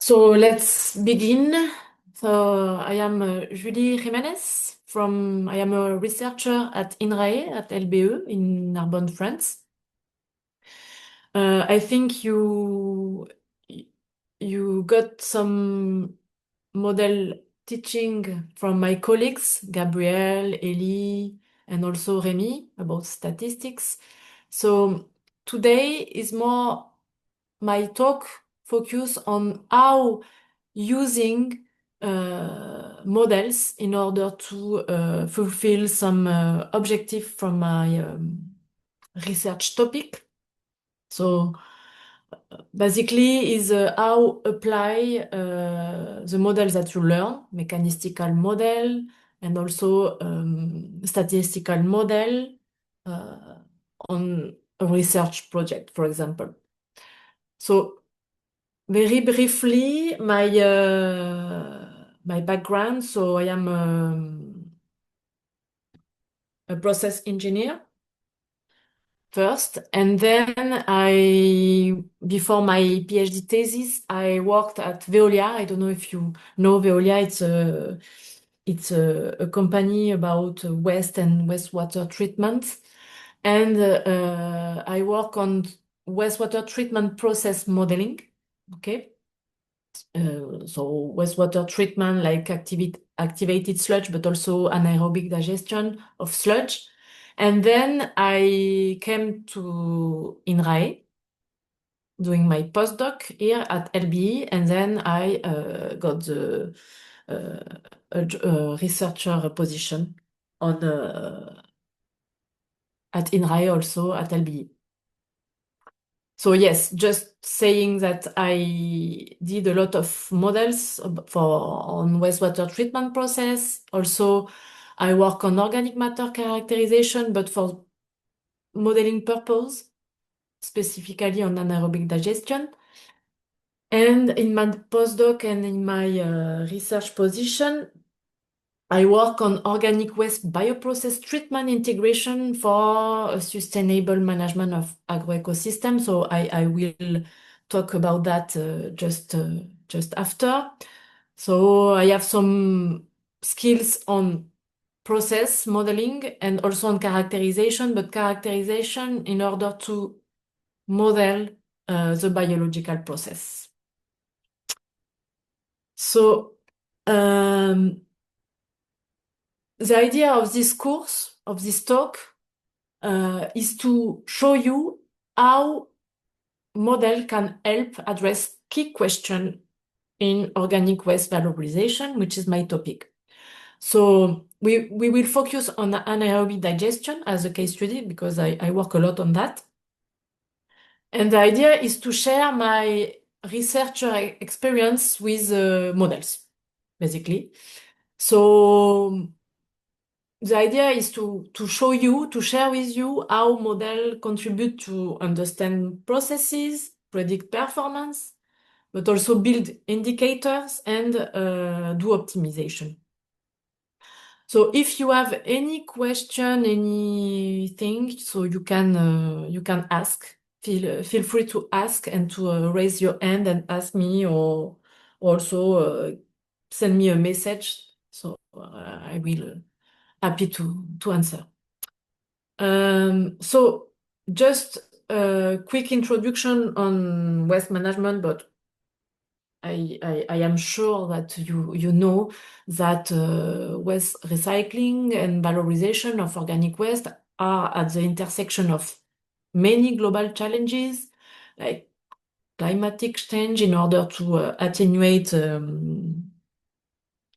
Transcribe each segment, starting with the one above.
So let's begin. So I am Julie Jimenez I am a researcher at INRAE at LBE in Narbonne, France. I think you got some model teaching from my colleagues, Gabriel, Elie, and also Rémi about statistics. So today is more my talk focus on how using models in order to fulfill some objective from my research topic. So basically is how apply the models that you learn, mechanistical model and also statistical model on a research project, for example. So very briefly, my background. So I am a process engineer first, and then before my PhD thesis, I worked at Veolia. I don't know if you know Veolia. It's a company about waste and wastewater treatment, and I work on wastewater treatment process modeling. Okay. So wastewater treatment like activated sludge, but also anaerobic digestion of sludge. And then I came to INRAE doing my postdoc here at LBE, and then I got a researcher position on at INRAE also at LBE. So yes, just saying that I did a lot of models on wastewater treatment process. Also, I work on organic matter characterization, but for modeling purpose, specifically on anaerobic digestion. And in my postdoc and in my research position, I work on organic waste bioprocess treatment integration for a sustainable management of agroecosystem. So I will talk about that just after. So I have some skills on process modeling and also on characterization, but characterization in order to model the biological process. So the idea of this course, of this talk, is to show you how model can help address key question in organic waste valorization, which is my topic. So we will focus on anaerobic digestion as a case study because I work a lot on that. And the idea is to share my researcher experience with models, basically. So the idea is to show you, to share with you how models contribute to understand processes, predict performance, but also build indicators and do optimization. So if you have any question, anything, so you can ask. Feel free to ask and to raise your hand and ask me, or also send me a message. So I will happy to answer. So just a quick introduction on waste management, but I am sure that you know that waste recycling and valorization of organic waste are at the intersection of many global challenges, like climatic change in order to attenuate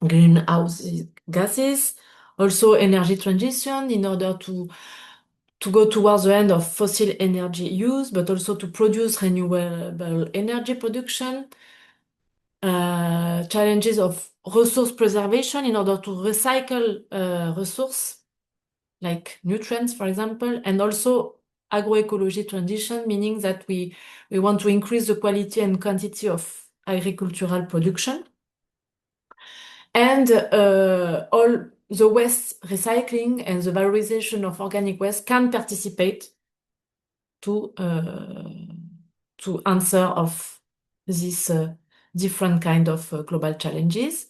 greenhouse gases, also energy transition in order to go towards the end of fossil energy use, but also to produce renewable energy production, challenges of resource preservation in order to recycle resource like nutrients, for example, and also agroecology transition, meaning that we want to increase the quality and quantity of agricultural production. And all the waste recycling and the valorization of organic waste can participate to answer of this different kind of global challenges.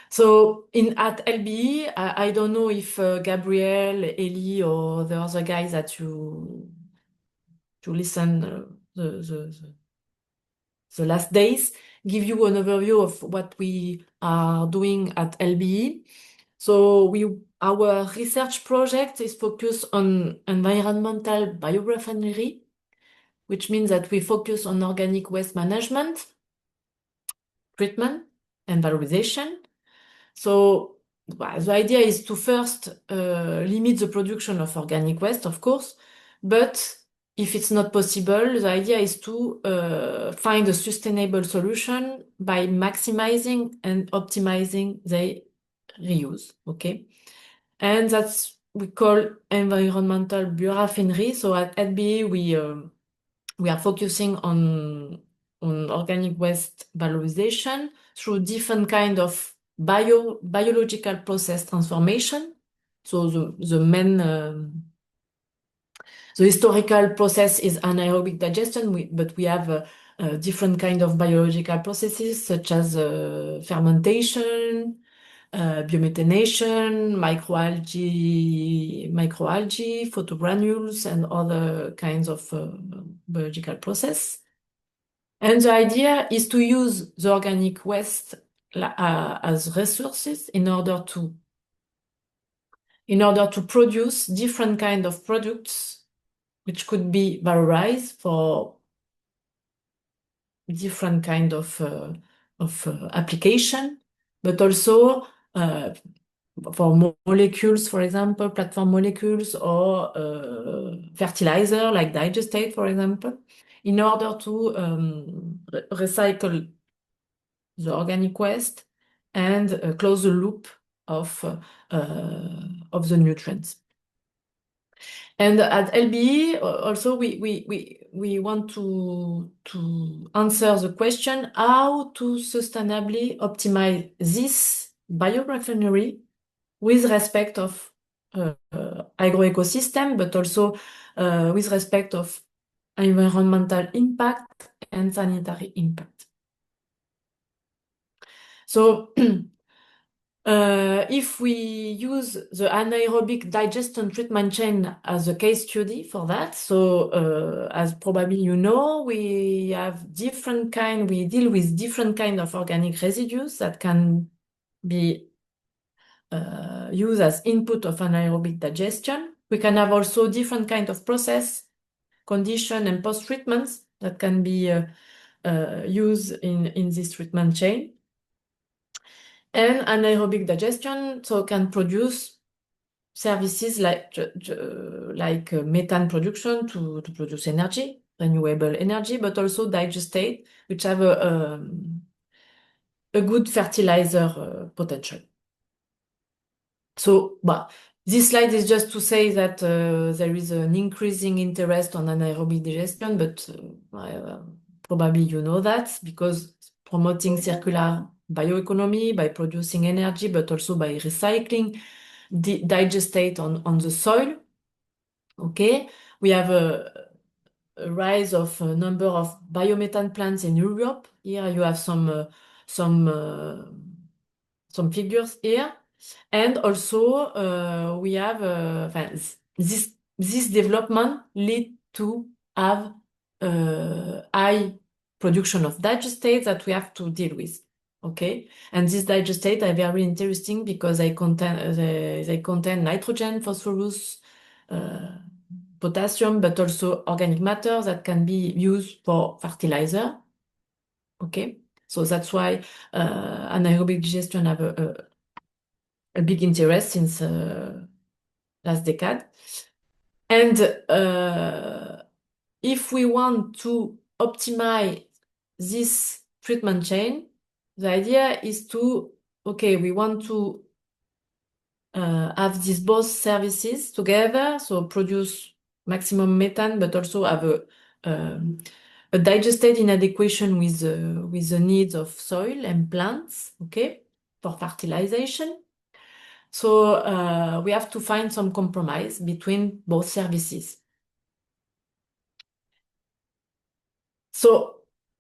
So at LBE, I don't know if Gabriel, Eli, or the other guys that you listen the last days give you an overview of what we are doing at LBE. So our research project is focused on environmental biorefinery, which means that we focus on organic waste management, treatment, and valorization. So the idea is to first limit the production of organic waste, of course, but if it's not possible, the idea is to find a sustainable solution by maximizing and optimizing the reuse, okay? And that's we call environmental biorefinery. So at LBE, we are focusing on organic waste valorization through different kind of biological process transformation. So the main the historical process is anaerobic digestion, but we have different kind of biological processes such as fermentation, biomethanation, microalgae, photogranules, and other kinds of biological process. And the idea is to use the organic waste as resources in order to produce different kind of products, which could be valorized for different kind of application, but also for molecules, for example, platform molecules or fertilizer like digestate, for example, in order to recycle the organic waste and close the loop of the nutrients. And at LBE, also we want to answer the question how to sustainably optimize this biorefinery with respect of agroecosystem, but also with respect of environmental impact and sanitary impact. So if we use the anaerobic digestion treatment chain as a case study for that, so as probably you know, we deal with different kind of organic residues that can be used as input of anaerobic digestion. We can have also different kind of process, condition, and post-treatments that can be used in this treatment chain. And anaerobic digestion can produce services like methane production to produce energy, renewable energy, but also digestate, which have a good fertilizer potential. So, this slide is just to say that there is an increasing interest on anaerobic digestion, but probably you know that because promoting circular bioeconomy by producing energy, but also by recycling digestate on the soil. Okay, we have a rise of a number of biomethane plants in Europe. Here you have some figures here. And also, we have this development lead to have high production of digestate that we have to deal with. Okay, and these digestate are very interesting because they contain nitrogen, phosphorus, potassium, but also organic matter that can be used for fertilizer. Okay, so that's why anaerobic digestion have a big interest since last decade. And if we want to optimize this treatment chain, the idea is we want to have these both services together, so produce maximum methane, but also have a digestate in adequation with the needs of soil and plants, okay, for fertilization. So we have to find some compromise between both services. So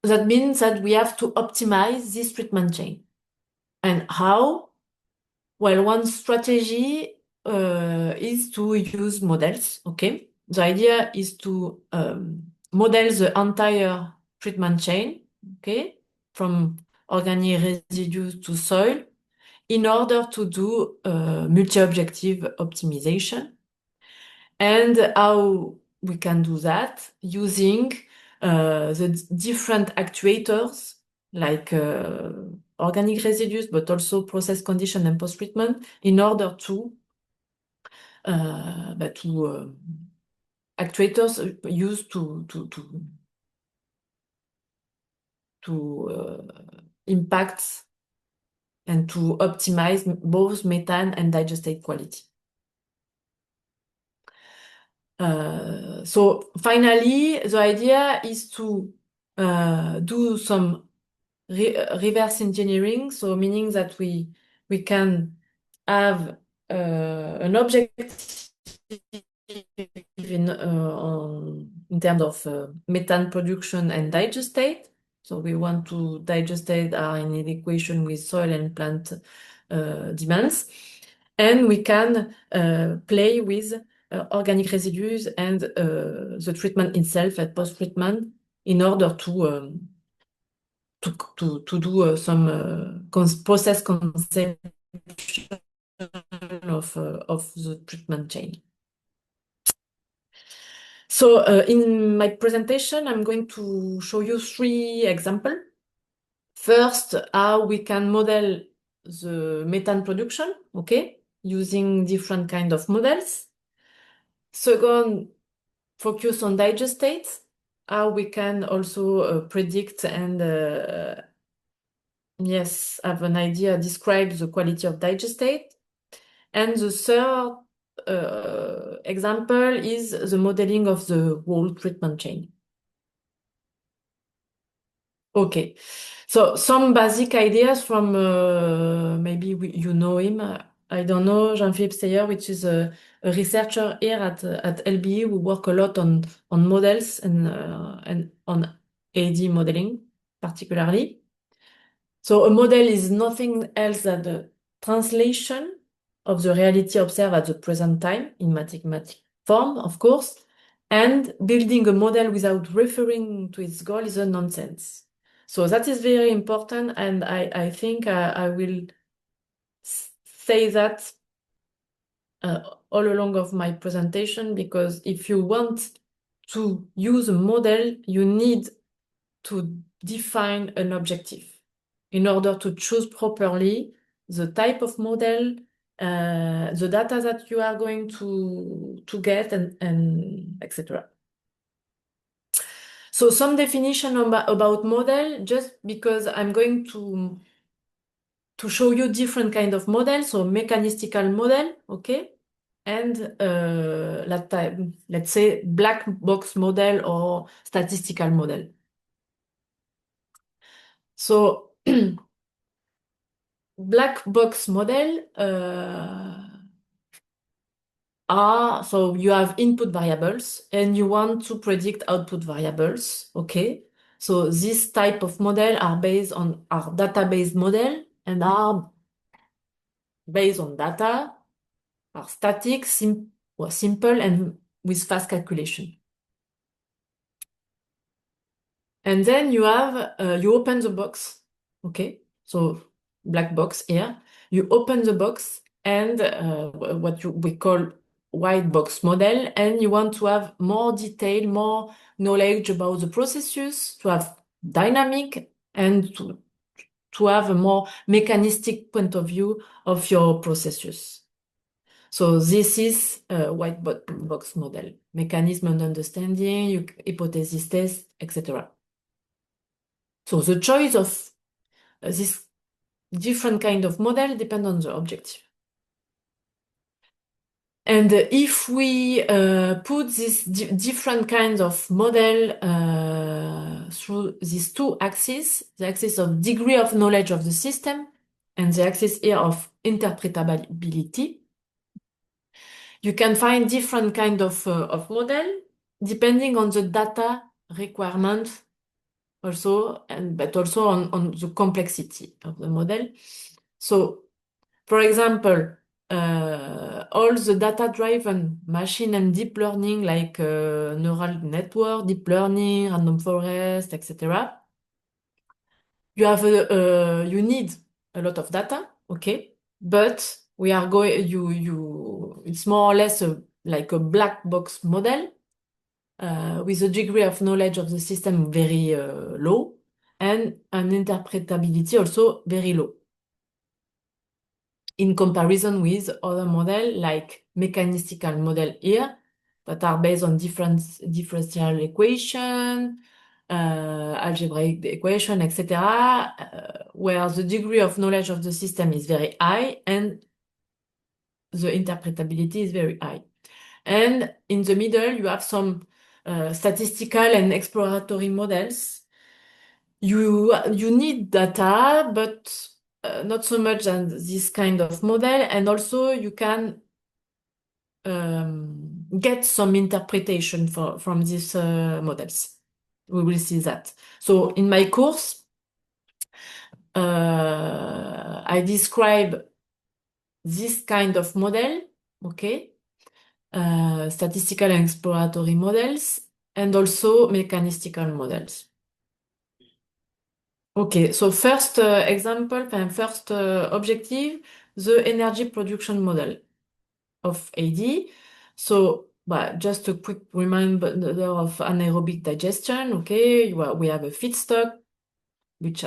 that means that we have to optimize this treatment chain. And how? Well, one strategy is to use models, okay? The idea is to model the entire treatment chain, okay, from organic residues to soil, in order to do multi-objective optimization. And how we can do that using the different actuators like organic residues, but also process condition and post-treatment in order to actuators used to impact and to optimize both methane and digestate quality. So finally, the idea is to do some reverse engineering, so meaning that we can have an objective in terms of methane production and digestate. So we want to digestate are in an equation with soil and plant demands, and we can play with organic residues and the treatment itself at post-treatment in order to do some process conception of the treatment chain. So in my presentation, I'm going to show you 3 examples. First, how we can model the methane production, okay, using different kind of models. Second, focus on digestate, how we can also predict and yes, have an idea, describe the quality of digestate. And the third example is the modeling of the whole treatment chain. Okay, so some basic ideas from maybe you know him. I don't know, Jean-Philippe Steyer, which is a researcher here at LBE who work a lot on models and on AD modeling particularly. So a model is nothing else than the translation of the reality observed at the present time in mathematical form, of course, and building a model without referring to its goal is a nonsense. So that is very important, and I think I will say that all along of my presentation, because if you want to use a model, you need to define an objective in order to choose properly the type of model, the data that you are going to get, and etc. So some definition about model, just because I'm going to show you different kind of models, so mechanistical model, okay, and let's say black box model or statistical model. So black box model so you have input variables and you want to predict output variables, okay? So this type of model are based on our database model and are based on data, are static, simple, and with fast calculation. And then you have, you open the box, okay? So black box here. You open the box and what we call white box model, and you want to have more detail, more knowledge about the processes, to have dynamic and to have a more mechanistic point of view of your processes. So this is a white box model, mechanism and understanding, hypothesis test, etc. So the choice of this different kind of model depend on the objective. And if we put this different kinds of model through these 2 axes, the axis of degree of knowledge of the system and the axis here of interpretability, you can find different kind of model depending on the data requirement also, but also on the complexity of the model. So, for example, all the data-driven machine and deep learning, like neural network, deep learning, random forest, etc. You need a lot of data, okay? But we are going, it's more or less like a black box model with a degree of knowledge of the system very low and an interpretability also very low in comparison with other model like mechanistical model here that are based on different differential equation, algebraic equation, etc., where the degree of knowledge of the system is very high and the interpretability is very high. And in the middle, you have some statistical and exploratory models. You need data, but not so much as this kind of model. And also you can get some interpretation from these models. We will see that. So in my course, I describe this kind of model, okay? Statistical and exploratory models, and also mechanistical models. Okay, so first example and first objective, the energy production model of AD. So, just a quick reminder of anaerobic digestion. Okay, we have a feedstock, which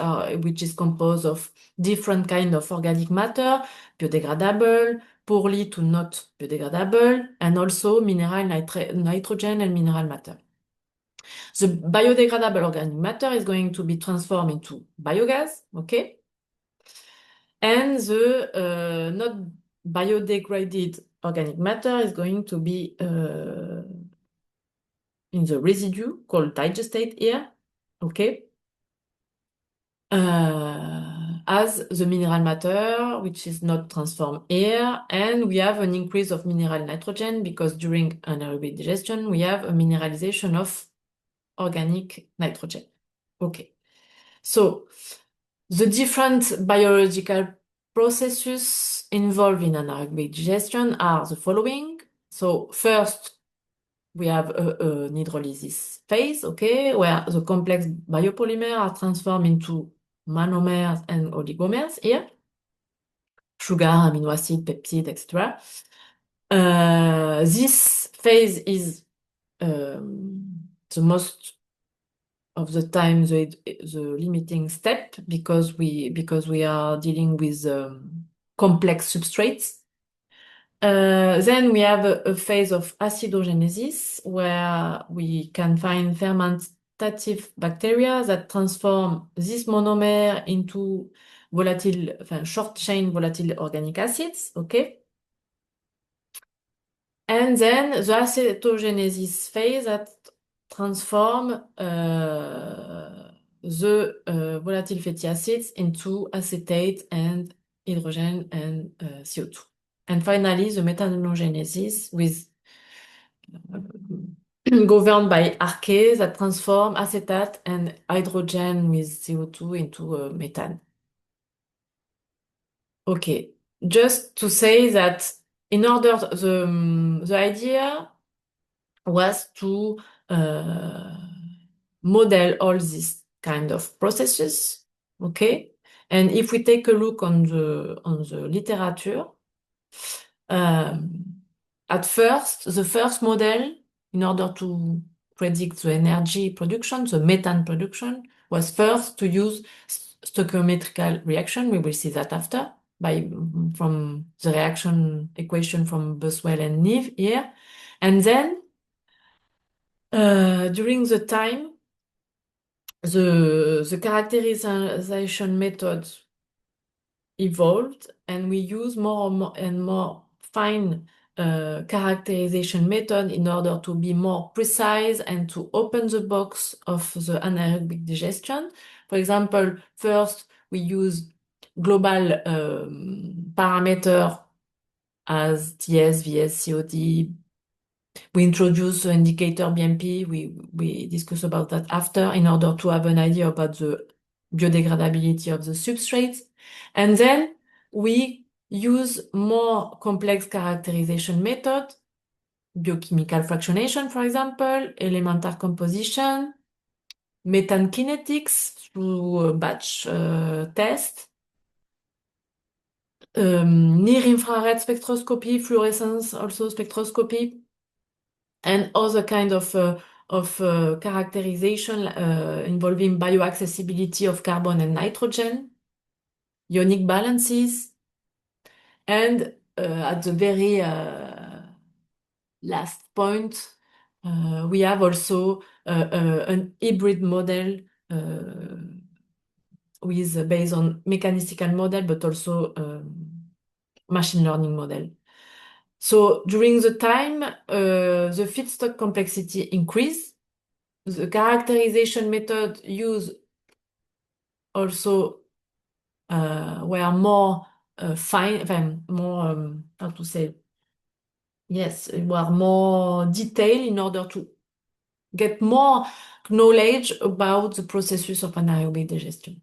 is composed of different kind of organic matter, biodegradable, poorly to not biodegradable, and also mineral nitrogen and mineral matter. The biodegradable organic matter is going to be transformed into biogas, okay? And the not biodegraded organic matter is going to be in the residue called digestate here, okay? As the mineral matter, which is not transformed here, and we have an increase of mineral nitrogen because during anaerobic digestion, we have a mineralization of organic nitrogen. Okay. So the different biological processes involved in anaerobic digestion are the following. So first, we have an hydrolysis phase, okay, where the complex biopolymers are transformed into monomers and oligomers here, sugar, amino acid, peptide, etc. This phase is the most of the time the limiting step because we are dealing with complex substrates. Then we have a phase of acidogenesis where we can find fermentative bacteria that transform this monomer into volatile, short chain volatile organic acids, okay? And then the acetogenesis phase that transform the volatile fatty acids into acetate and hydrogen and CO2. And finally, the methanogenesis with governed by RECHERCHE that transform acetate and hydrogen with CO2 into methane. Okay, just to say that in order the idea was to model all these kind of processes, okay? And if we take a look on the literature, at first, the first model, in order to predict the energy production, the methane production, was first to use stoichiometrical reaction. We will see that after from the reaction equation from Boswell and Neve here. And then during the time, the characterization methods evolved, and we use more and more fine characterization method in order to be more precise and to open the box of the anaerobic digestion. For example, first we use global parameter as TS, VS, COD, We introduce the indicator BMP. We discuss about that after in order to have an idea about the biodegradability of the substrate. And then we use more complex characterization method, biochemical fractionation, for example, elemental composition, methane kinetics through a batch test, near-infrared spectroscopy, fluorescence also spectroscopy, and other kind of characterization involving bioaccessibility of carbon and nitrogen, ionic balances, and at the very last point, we have also an hybrid model with based on mechanistical model, but also machine learning model. So during the time, the feedstock complexity increased. The characterization method used also were more fine, more how to say? Yes, were more detailed in order to get more knowledge about the processes of anaerobic digestion.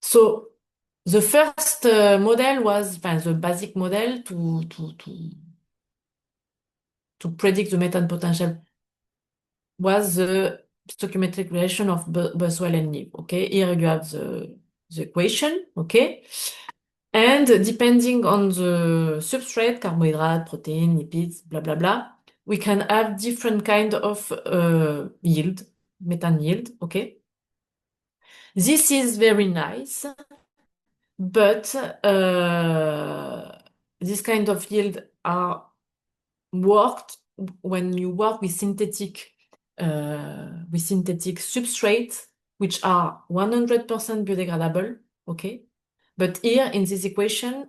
So the first model was the basic model to predict the methane potential was the stoichiometric relation of Boswell and Neve. Okay, here you have the equation. Okay, and depending on the substrate, carbohydrate, protein, lipids, blah blah blah, we can have different kind of yield, methane yield. Okay, this is very nice, but this kind of yield are worked when you work with synthetic substrates which are 100% biodegradable. Okay, but here in this equation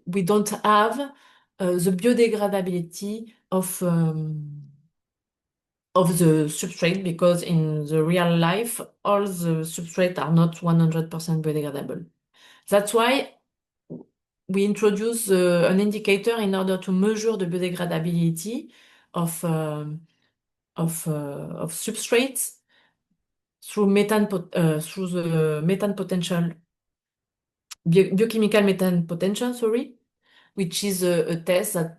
we don't have the biodegradability of the substrate, because in the real life all the substrates are not 100% biodegradable. That's why we introduce an indicator in order to measure the biodegradability of substrates through through the methane potential, biochemical methane potential, sorry, which is a test that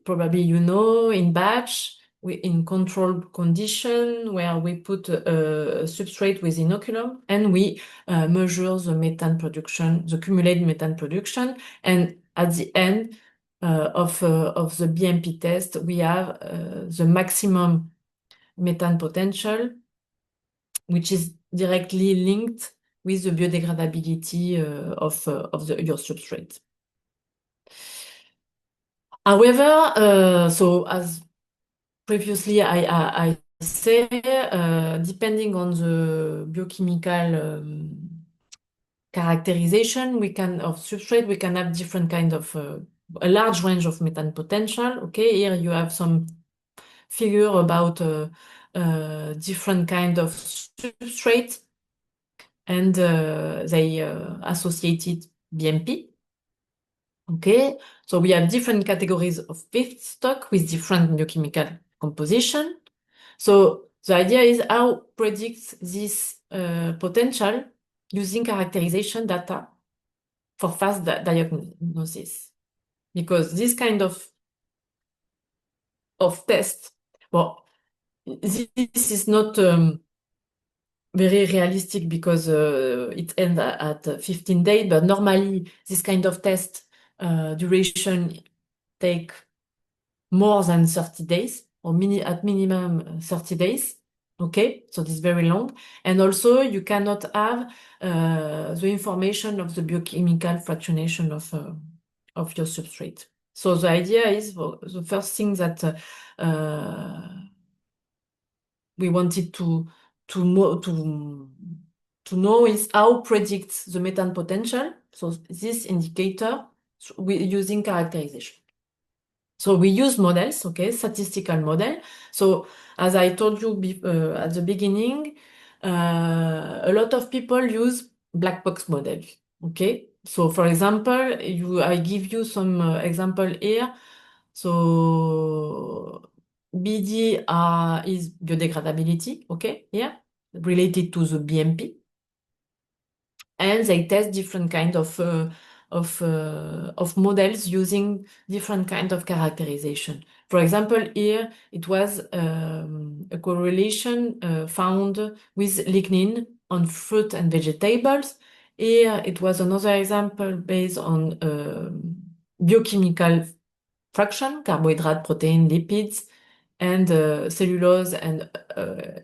probably you know in batch, in controlled condition, where we put a substrate with inoculum and we measure the methane production, the cumulated methane production, and at the end of the BMP test, we have the maximum methane potential, which is directly linked with the biodegradability of your substrate. However, so as previously I say, depending on the biochemical characterization of substrate, we can have different kind of a large range of methane potential. Okay, here you have some figure about different kind of substrate and they associated BMP. Okay, so we have different categories of feedstock with different biochemical composition. So the idea is how predict this potential using characterization data for fast diagnosis, because this kind of test, well, this is not very realistic because it ends at 15 days, but normally this kind of test duration take more than 30 days, or at minimum 30 days. Okay, so this is very long. And also you cannot have the information of the biochemical fractionation of your substrate. So the idea is, well, the first thing that we wanted to know is how predict the methane potential. So this indicator using characterization. So we use models, okay, statistical model. So as I told you at the beginning, a lot of people use black box models, okay? So for example, I give you some example here. So BD is biodegradability, okay, here, related to the BMP. And they test different kind of models using different kind of characterization. For example, here it was a correlation found with lignin on fruit and vegetables. Here it was another example based on biochemical fraction, carbohydrate, protein, lipids, and cellulose, and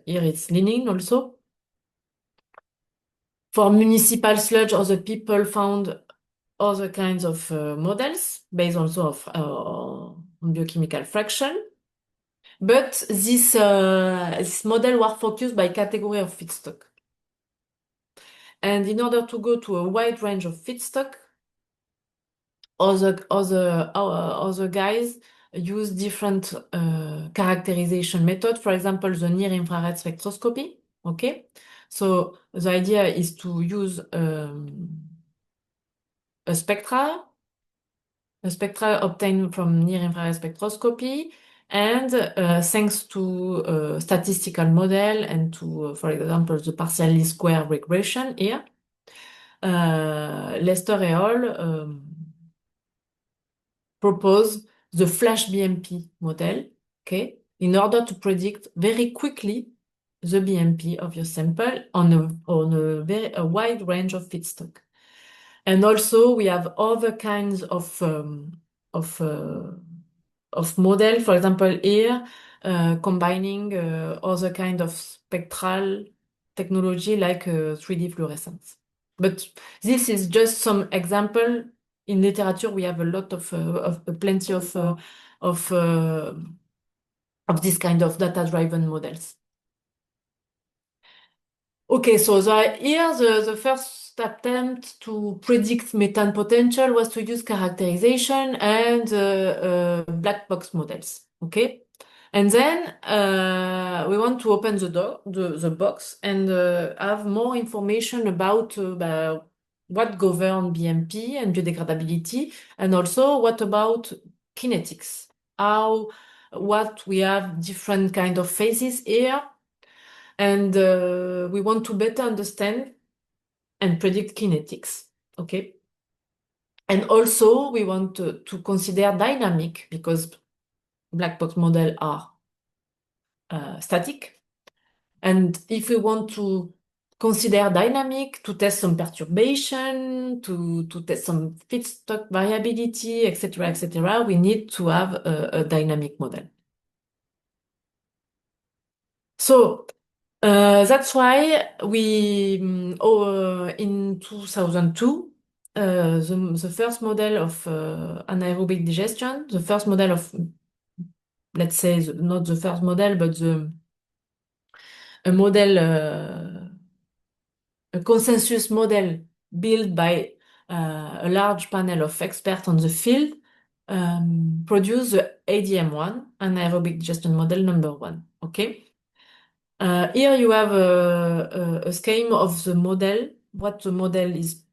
here it's lignin also. For municipal sludge, other people found other kinds of models based also on biochemical fraction. But this model were focused by category of feedstock. And in order to go to a wide range of feedstock, other guys use different characterization method. For example, the near-infrared spectroscopy. Okay, so the idea is to use a spectra obtained from near-infrared spectroscopy, and thanks to statistical model and to, for example, the partial least square regression here, Lester et al. Propose the flash BMP model, okay, in order to predict very quickly the BMP of your sample on a wide range of feedstock. And also we have other kinds of uh, of model, for example, here combining other kind of spectral technology like 3D fluorescence. But this is just some example. In literature, we have a lot of plenty of this kind of data-driven models. Okay, so here the first attempt to predict methane potential was to use characterization and black box models. Okay, and then we want to open the box and have more information about what govern BMP and biodegradability, and also what about kinetics? What we have different kind of phases here, and we want to better understand and predict kinetics, okay? And also we want to consider dynamic, because black box models are static. And if we want to consider dynamic, to test some perturbation, to test some feedstock variability, etc., we need to have a dynamic model. So that's why we, in 2002, the first model of anaerobic digestion, the first model of, let's say, not the first model, but a model, a consensus model built by a large panel of experts on the field, produced the ADM1, anaerobic digestion model number 1. Okay. Here you have a scheme of the model, what the model is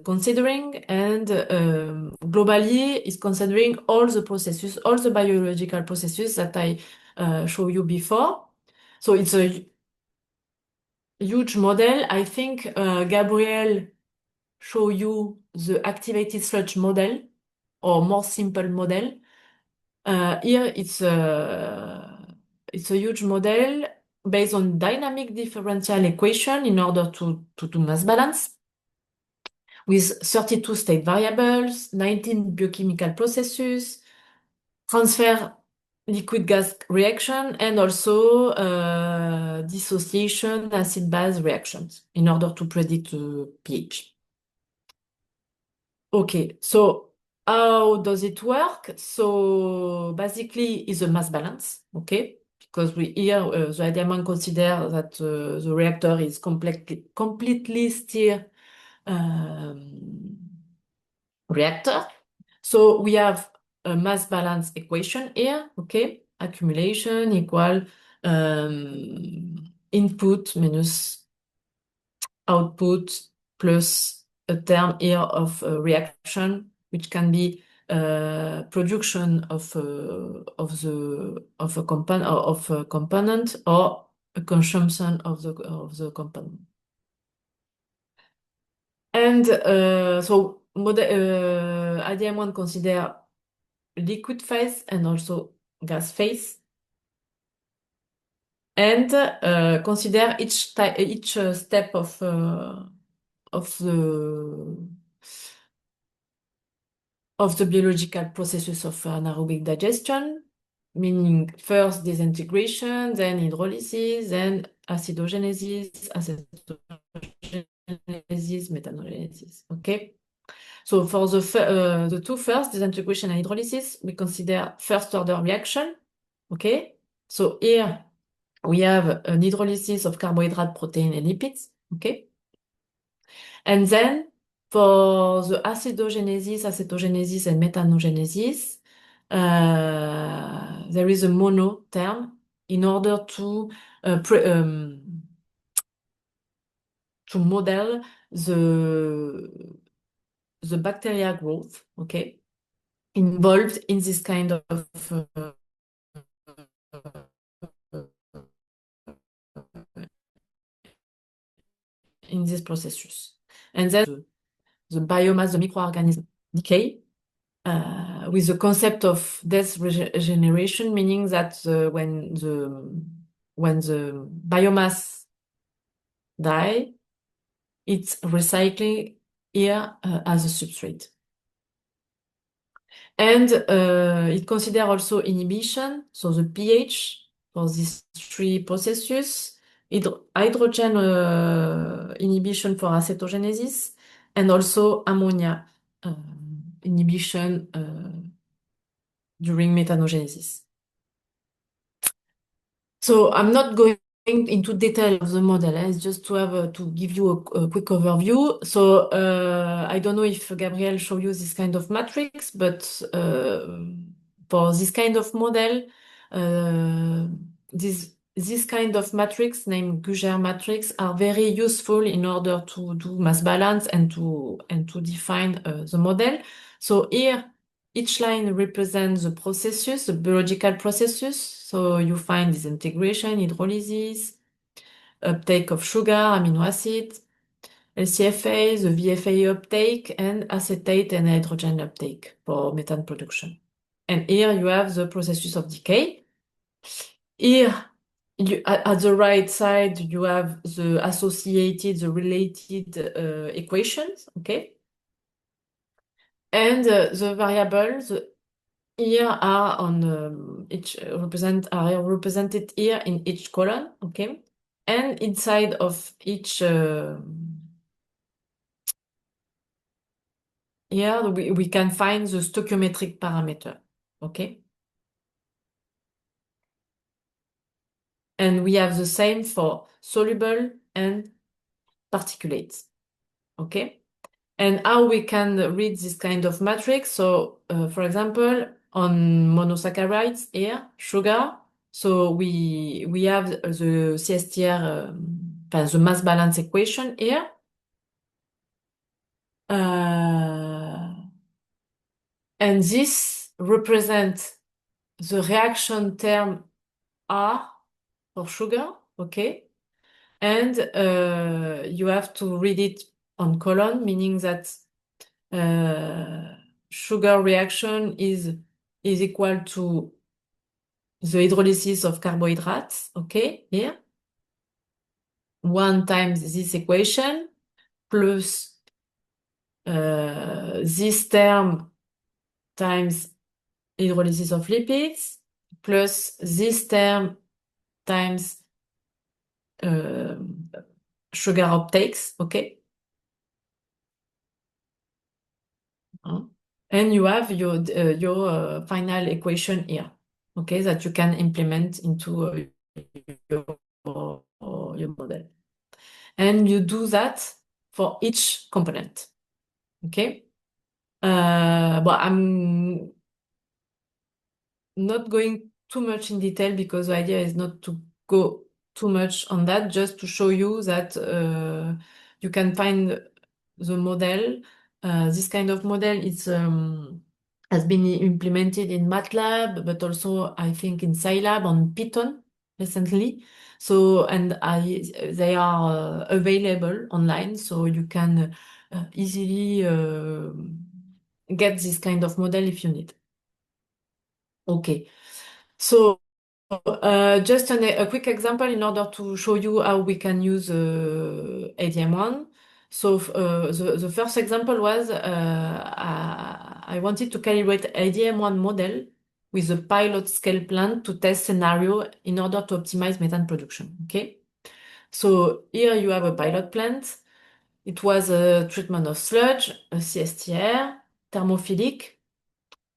considering, and globally is considering all the processes, all the biological processes that I show you before. So it's a huge model. I think Gabriel show you the activated sludge model, or more simple model. Here it's a huge model based on dynamic differential equation in order to do mass balance, with 32 state variables, 19 biochemical processes, transfer liquid gas reaction, and also dissociation acid-base reactions in order to predict the pH. Okay, so how does it work? So basically, it's a mass balance, okay? Because we here the IDM1 consider that the reactor is completely stir reactor. So we have a mass balance equation here, okay? Accumulation equal input minus output plus a term here of reaction, which can be production of a component or a consumption of the component. And so IDM1 consider liquid phase and also gas phase, and consider each step of the biological processes of anaerobic digestion, meaning first disintegration, then hydrolysis, then acidogenesis, acetogenesis, methanogenesis. Okay. So for the two first, disintegration and hydrolysis, we consider first order reaction. Okay. So here we have an hydrolysis of carbohydrate, protein, and lipids. Okay. And then for the acidogenesis, acetogenesis, and methanogenesis, there is a mono term in order to model the bacteria growth, okay, involved in this kind of in this processus. And then the biomass, the microorganism decay with the concept of death regeneration, meaning that when the biomass die, it's recycling here as a substrate. And it considers also inhibition, so the pH for these three processes, hydrogen inhibition for acetogenesis, and also ammonia inhibition during methanogenesis. So I'm not going into detail of the model. It's just to have to give you a quick overview. So I don't know if Gabriel showed you this kind of matrix, but for this kind of model, this kind of matrix named Gugger matrix are very useful in order to do mass balance and to define the model. So here each line represents the processes, the biological processes. So you find disintegration, hydrolysis, uptake of sugar, amino acids, LCFA, the VFA uptake, and acetate and hydrogen uptake for methane production. And here you have the processes of decay. Here, at the right side, you have the associated, the related equations, okay? And the variables here are on are represented here in each column, okay? And inside of each here we can find the stoichiometric parameter, okay? And we have the same for soluble and particulates, okay? And how we can read this kind of matrix. So, for example, on monosaccharides here, sugar, so we have the CSTR, the mass balance equation here. And this represents the reaction term R for sugar, okay? And you have to read it on column, meaning that sugar reaction is equal to the hydrolysis of carbohydrates, okay, here. 1 times this equation plus this term times hydrolysis of lipids plus this term times sugar uptakes, okay? And you have your final equation here, okay, that you can implement into your model. And you do that for each component, okay? But I'm not going too much in detail because the idea is not to go too much on that, just to show you that you can find the model. This kind of model is has been implemented in MATLAB, but also I think in Scilab on Python recently. So, they are available online, so you can easily get this kind of model if you need. Okay. So, just a quick example in order to show you how we can use ADM1. So, the first example was I wanted to calibrate ADM1 model with a pilot scale plant to test scenario in order to optimize methane production. Okay. So here you have a pilot plant. It was a treatment of sludge, a CSTR, thermophilic,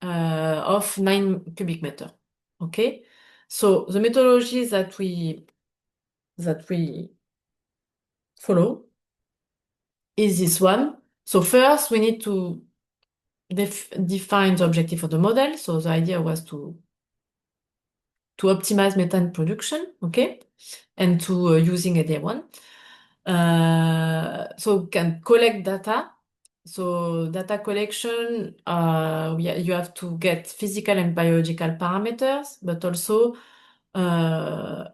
of 9 cubic meter. Okay, so the methodology that we follow is this one. So first we need to define the objective of the model. So the idea was to optimize methane production, okay, and to using ADM1. So can collect data. So data collection, you have to get physical and biological parameters, but also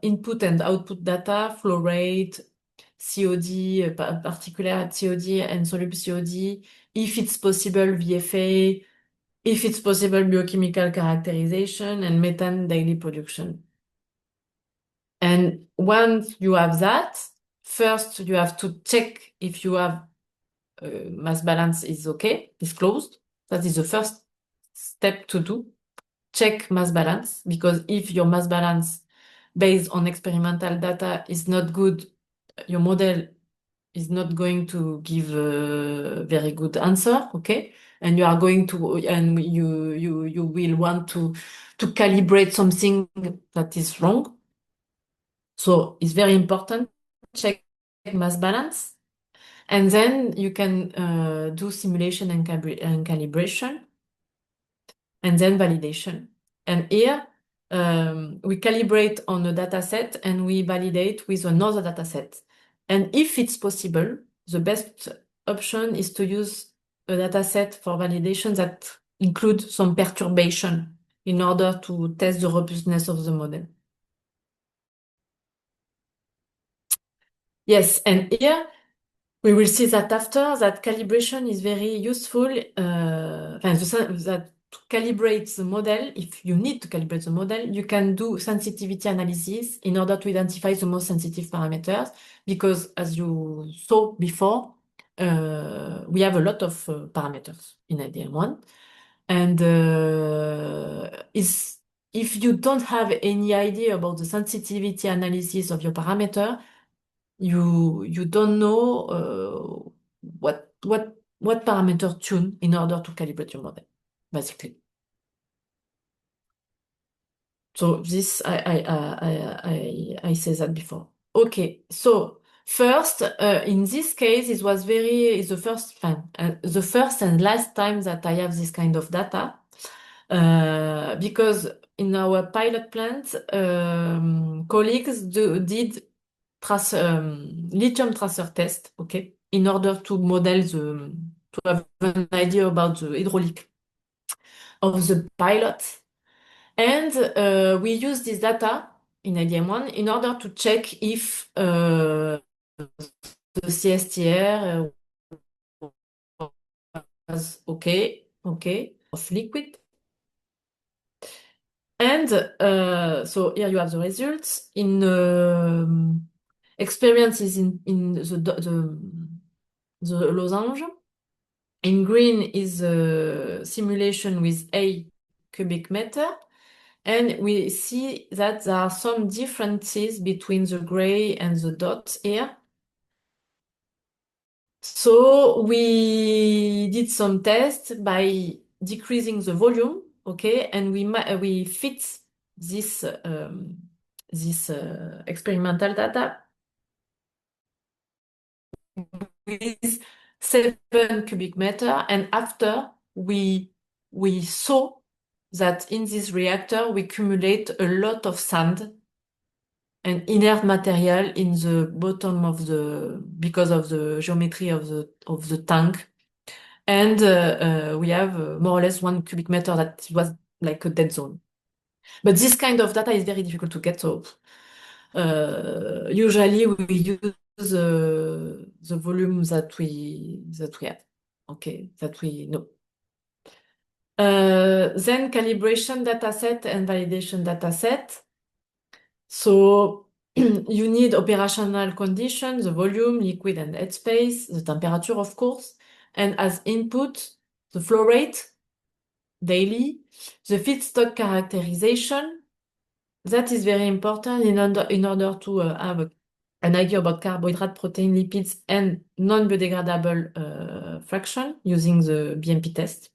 input and output data, flow rate, COD, particular COD and soluble COD, if it's possible VFA, if it's possible biochemical characterization, and methane daily production. And once you have that, first you have to check if you have mass balance is okay, is closed. That is the first step to do. Check mass balance, because if your mass balance based on experimental data is not good, your model is not going to give a very good answer, okay? And you are going to, and you will want to calibrate something that is wrong. So it's very important, check mass balance. And then you can do simulation and calibration, and then validation. And here, we calibrate on a data set and we validate with another data set. And if it's possible, the best option is to use a data set for validation that includes some perturbation in order to test the robustness of the model. Yes, and here we will see that after that calibration is very useful, that to calibrate the model, if you need to calibrate the model, you can do sensitivity analysis in order to identify the most sensitive parameters, because as you saw before, we have a lot of parameters in ADM1. And if you don't have any idea about the sensitivity analysis of your parameter, you don't know what parameter tune in order to calibrate your model, basically. So this I say that before. Okay, so first, in this case, it was the first and last time that I have this kind of data, because in our pilot plant, colleagues did lithium tracer test, okay, in order to to have an idea about the hydraulic of the pilot. And we use this data in ADM1 in order to check if the CSTR was okay, of liquid. And so here you have the results. In experiences in the losange. In green is a simulation with a cubic meter. And we see that there are some differences between the gray and the dots here. So we did some tests by decreasing the volume, okay, and we fit this experimental data with 7 cubic meter, and after we saw that in this reactor we accumulate a lot of sand and inert material in the bottom of because of the geometry of the tank. And we have more or less 1 cubic meter that was like a dead zone. But this kind of data is very difficult to get. So usually we use the volume that we have, okay, that we know. Then calibration dataset and validation dataset. So you need operational conditions, the volume, liquid and headspace, the temperature, of course, and as input, the flow rate daily, the feedstock characterization. That is very important in order to have an idea about carbohydrate, protein, lipids, and non-biodegradable fraction using the BMP test.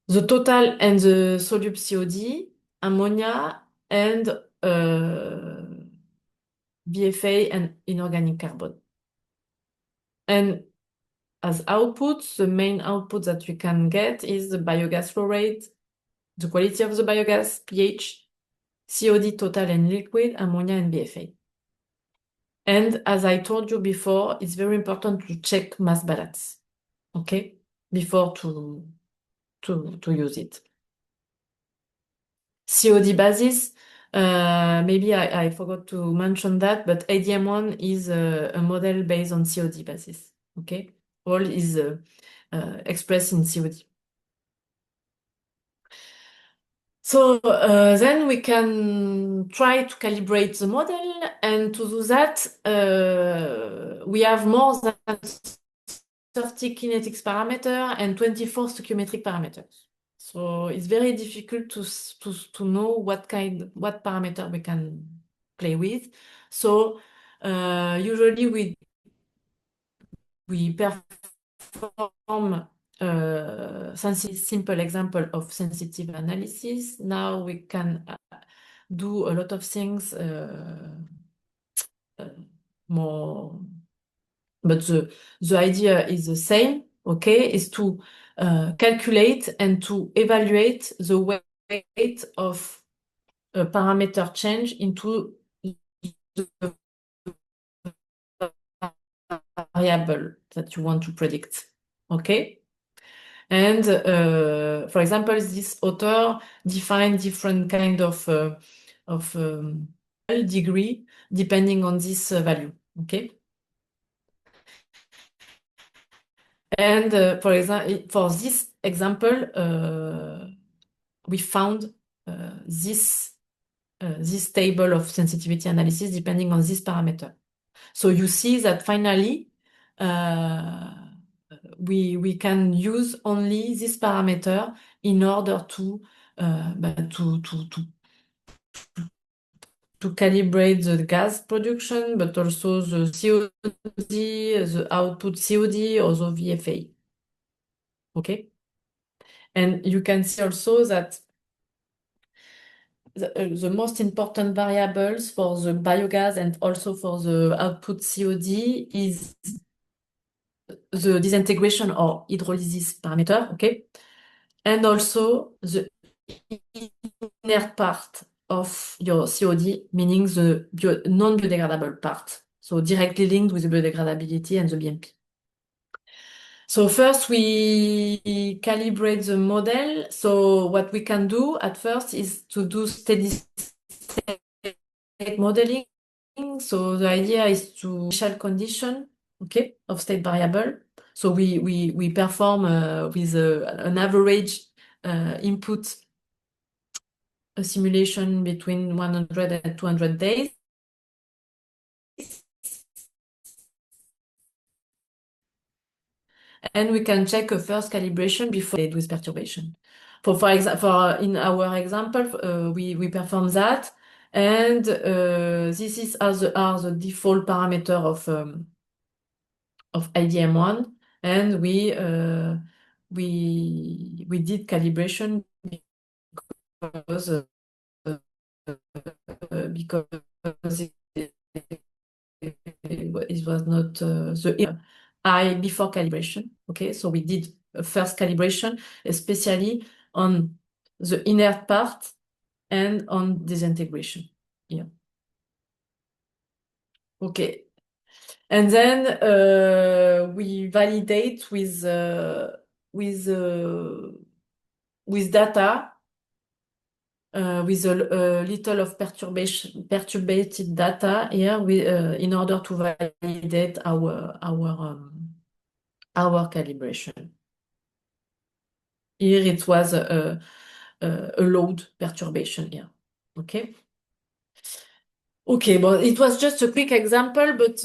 The total and the solute COD, ammonia, and BFA and inorganic carbon. And as output, the main output that we can get is the biogas flow rate, the quality of the biogas, pH, COD total and liquid, ammonia and BFA. And as I told you before, it's very important to check mass balance, okay, before to use it. COD basis, maybe I forgot to mention that, but ADM1 is a model based on COD basis, okay? All is expressed in COD. So then we can try to calibrate the model, and to do that, we have more than 30 kinetics parameters and 24 stoichiometric parameters. So it's very difficult to know what parameter we can play with. So usually we perform simple example of sensitive analysis. Now we can do a lot of things more, but the idea is the same, okay, is to calculate and to evaluate the weight of a parameter change into the variable that you want to predict, okay? And for example, this author defined different kind of degree depending on this value, okay? And for example, for this example, we found this table of sensitivity analysis depending on this parameter. So you see that finally we can use only this parameter in order to calibrate the gas production, but also the COD, the output COD, or the VFA. Okay, and you can see also that the most important variables for the biogas and also for the output COD is the disintegration or hydrolysis parameter, okay? And also the inert part of your COD, meaning the non-biodegradable part. So directly linked with the biodegradability and the BMP. So first we calibrate the model. So what we can do at first is to do steady state modeling. So the idea is to initial condition, okay, of state variable. So we perform with an average input a simulation between 100 and 200 days. And we can check a first calibration before with perturbation. For example, in our example, we perform that, and this is are the default parameter of IDM1, and we did calibration because it was not the high before calibration. Okay, so we did a first calibration, especially on the inert part and on disintegration. Yeah. Okay. And then we validate with uh, with data, with a little of perturbated data here, in order to validate our calibration. Here it was a load perturbation here. Okay. Okay, well, it was just a quick example, but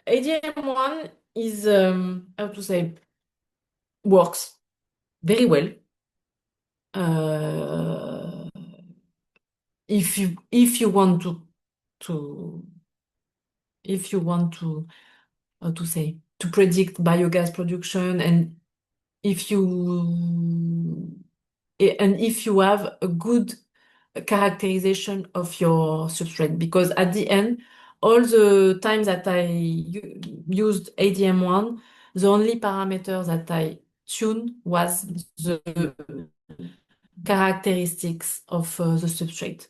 ADM1 is, how to say, works very well. Uh, if you want to if you want to how to say to predict biogas production, and if you if you have a good characterization of your substrate, because at the end, all the time that I used ADM1, the only parameter that I tuned was the characteristics of the substrate.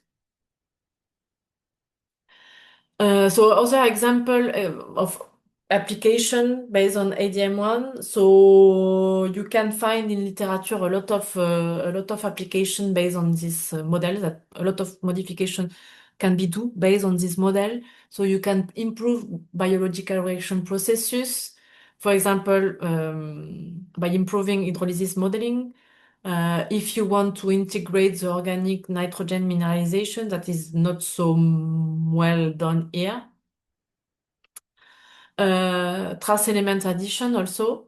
So other example of application based on ADM1. So you can find in literature a lot of application based on this model, that a lot of modification can be do based on this model. So you can improve biological reaction processes, for example, by improving hydrolysis modeling. If you want to integrate the organic nitrogen mineralization, that is not so well done here. Trace element addition also.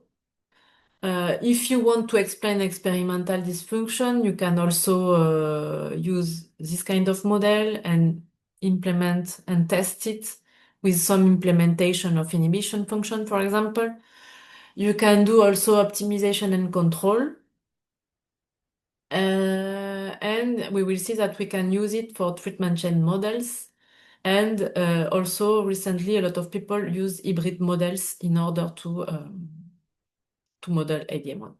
If you want to explain experimental dysfunction, you can also use this kind of model and implement and test it with some implementation of inhibition function, for example. You can do also optimization and control. And we will see that we can use it for treatment chain models. And also recently, a lot of people use hybrid models in order to model ADM1.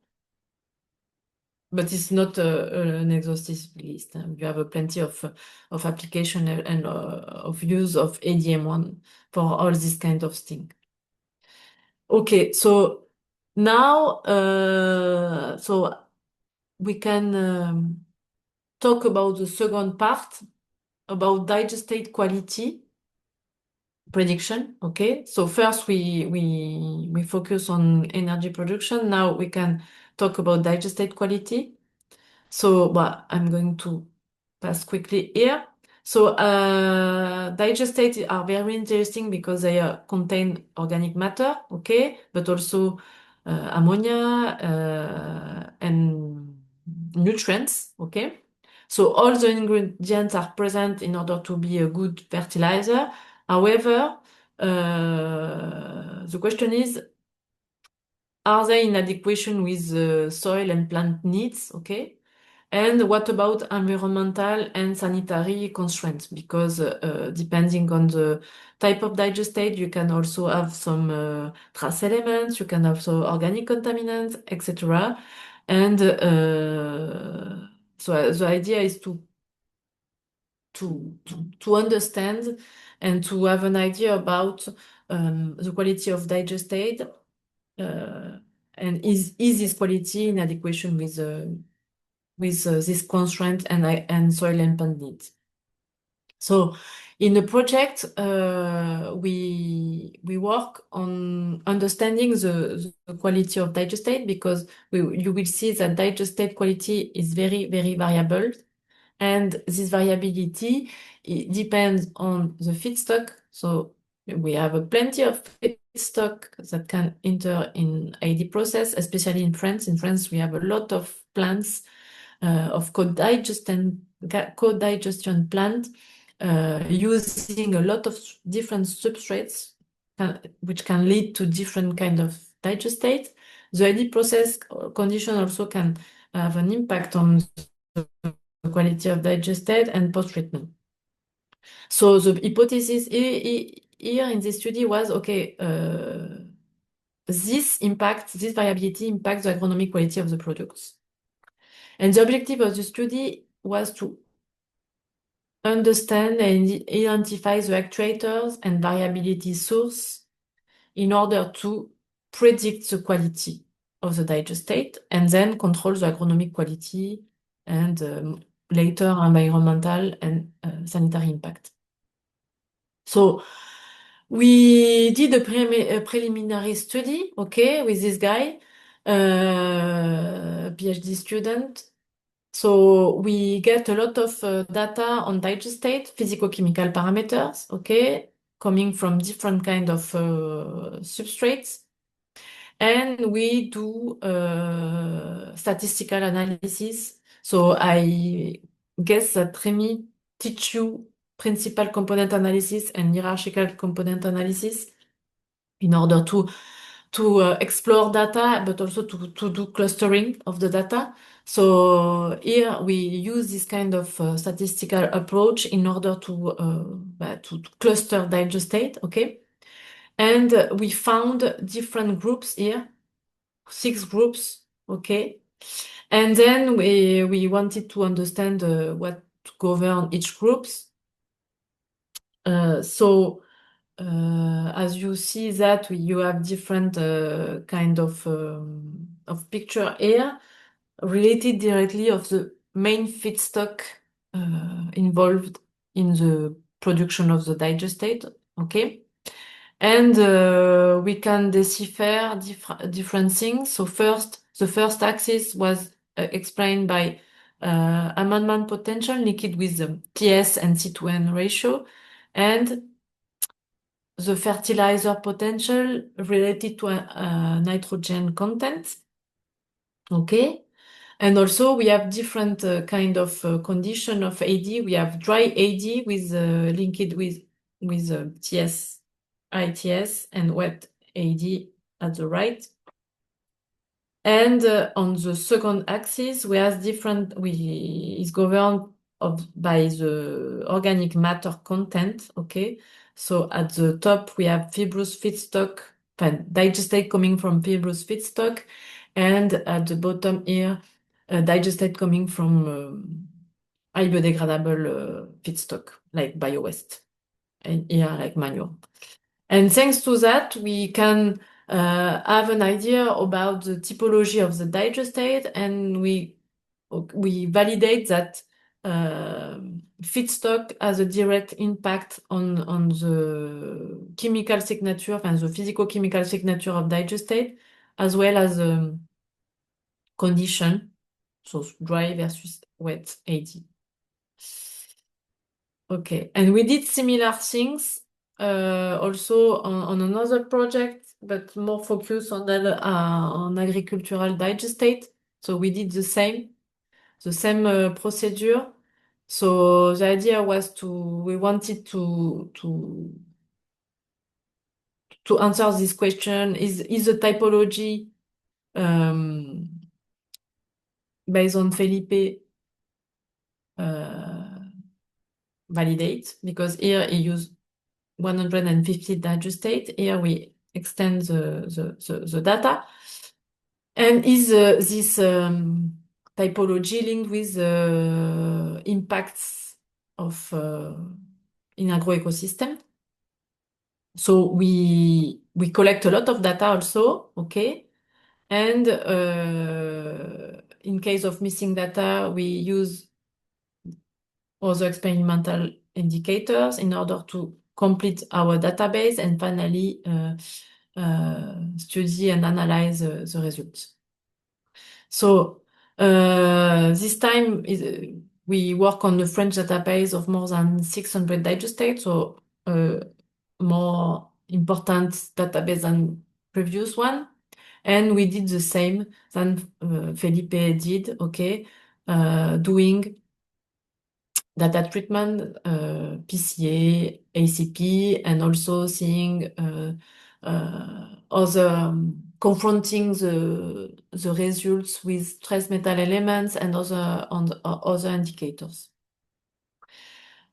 But it's not an exhaustive list. You have plenty of application and of use of ADM1 for all this kind of thing. Okay, so now so we can talk about the second part about digestate quality prediction. Okay, so first we focus on energy production. Now we can talk about digestate quality. So, well, I'm going to pass quickly here. So, digestate are very interesting because they contain organic matter, okay, but also ammonia and nutrients, okay. So all the ingredients are present in order to be a good fertilizer. However, the question is, are they in adequation with soil and plant needs, okay? And what about environmental and sanitary constraints? Because depending on the type of digestate, you can also have some trace elements, you can have some organic contaminants, etc. And so the idea is to understand and to have an idea about the quality of digestate, uh, and is this quality in adequation with this constraint and soil and plant needs. So in the project, we work on understanding the quality of digestate, because you will see that digestate quality is very, very variable. And this variability, it depends on the feedstock. So we have plenty of feedstock that can enter in AD process, especially in France. In France, we have a lot of plants of co-digestion plant using a lot of different substrates, which can lead to different kind of digestate. The AD process condition also can have an impact on the quality of digestate and post-treatment. So the hypothesis here in this study was, okay, this variability impacts the agronomic quality of the products. And the objective of the study was to understand and identify the actuators and variability source in order to predict the quality of the digestate and then control the agronomic quality and later environmental and sanitary impact. So we did a preliminary study, okay, with this guy, PhD student. So we get a lot of data on digestate, physicochemical parameters, okay, coming from different kind of substrates. And we do statistical analysis. So I guess that Remy teach you principal component analysis and hierarchical component analysis in order to explore data, but also to do clustering of the data. So here we use this kind of statistical approach in order to cluster digestate, okay? And we found different groups here, 6 groups, okay? And then we wanted to understand what to govern each groups. So as you see that you have different kind of picture here related directly of the main feedstock involved in the production of the digestate, okay? And we can decipher different things. So the first axis was explained by amendment potential liquid with the TS and C2N ratio, and the fertilizer potential related to nitrogen content. Okay. And also we have different kind of condition of AD. We have dry AD with linked with TS, ITS, and wet AD at the right. And on the second axis, we have different. We is governed by the organic matter content. Okay, so at the top we have fibrous feedstock, digestate coming from fibrous feedstock, and at the bottom here, digestate coming from high biodegradable feedstock like biowaste, and here like manure. And thanks to that, we can have an idea about the typology of the digestate, and we validate that feedstock has a direct impact on the chemical signature and the physicochemical signature of digestate, as well as condition, so dry versus wet AD. Okay, and we did similar things also on another project, but more focused on agricultural digestate. So we did the same procedure. So the idea was we wanted to answer this question: is the typology based on Felipe validate? Because here he used 150 digestate. Here we extend the data. And is this typology linked with impacts of in agroecosystem? So we collect a lot of data also, okay? And in case of missing data, we use other experimental indicators in order to complete our database and finally study and analyze the results. So this time we work on the French database of more than 600 digestates, so more important database than previous one. And we did the same than Felipe did, okay, doing data treatment, PCA, ACP, and also seeing other confronting the results with trace metal elements and other indicators.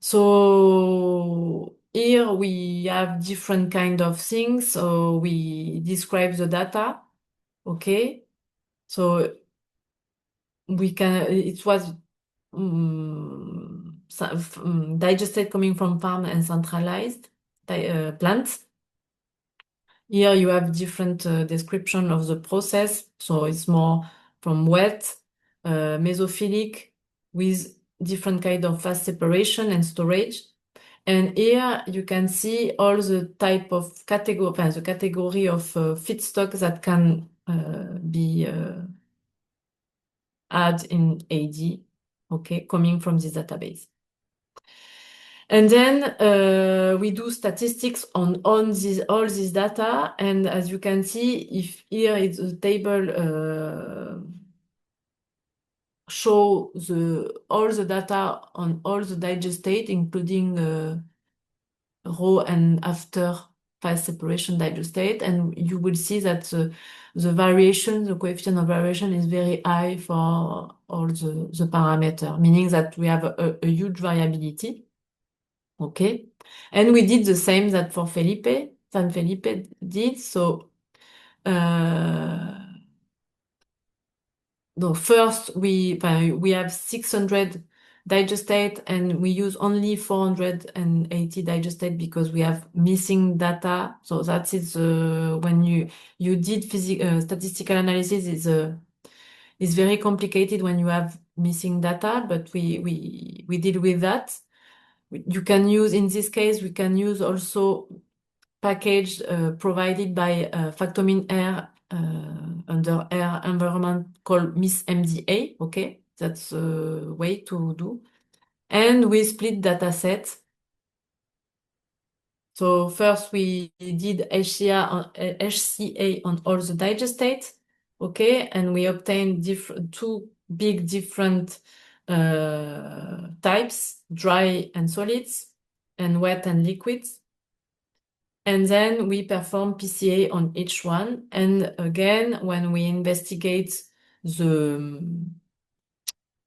So here we have different kind of things. So we describe the data, okay. So it was digestate coming from farm and centralized plants. Here you have different description of the process. So it's more from wet, mesophilic, with different kind of fast separation and storage. And here you can see all the type of category, the category of feedstock that can be add in AD, okay, coming from this database. And then we do statistics on all this data. And as you can see, if here is a table show all the data on all the digestate, including raw and after fast separation digestate, and you will see that the variation, the coefficient of variation is very high for all the parameter, meaning that we have a huge variability. Okay. And we did the same that for San Felipe did. So, no, first we have 600 digestate and we use only 480 digestate because we have missing data. So that is when you did statistical analysis is very complicated when you have missing data, but we deal with that. You can use, in this case, we can use also package provided by Factomin Air under air environment called Miss MDA. Okay, that's a way to do. And we split data sets. So first we did HCA on all the digestates. Okay, and we obtained two big different types, dry and solids, and wet and liquids. And then we perform PCA on each one. And again, when we investigate the